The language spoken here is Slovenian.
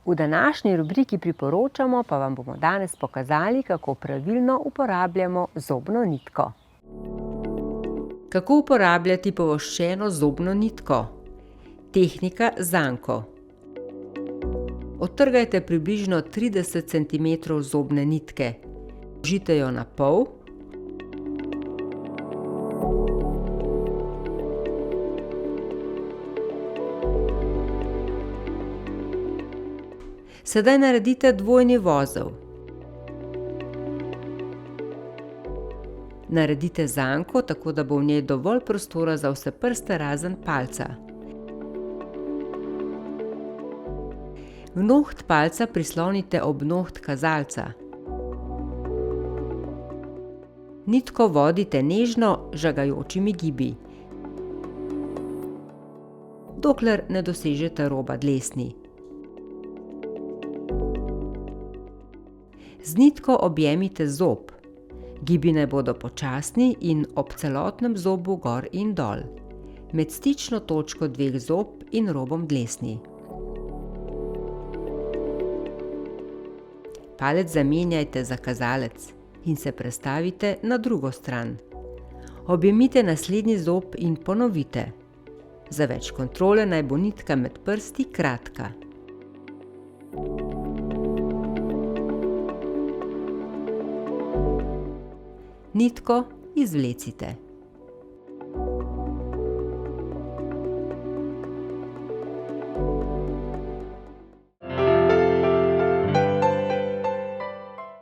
V današnji rubriki Priporočamo pa vam bomo danes pokazali, kako pravilno uporabljamo zobno nitko. Kako uporabljati povoščeno zobno nitko? Tehnika zanko. Odtrgajte približno 30 cm zobne nitke. Zložite jo na pol. Sedaj naredite dvojni vozel. Naredite zanko, tako da bo v njej dovolj prostora za vse prste razen palca. Noht palca prislonite ob noht kazalca. Nitko vodite nežno, žagajočimi gibi, dokler ne dosežete roba dlesni. Z nitko objemite zob. Gibi naj bodo počasni in ob celotnem zobu gor in dol, med stično točko dveh zob in robom dlesni. Palec zamenjajte za kazalec in se prestavite na drugo stran. Objemite naslednji zob in ponovite. Za več kontrole naj bo nitka med prsti kratka. Nitko izvlecite.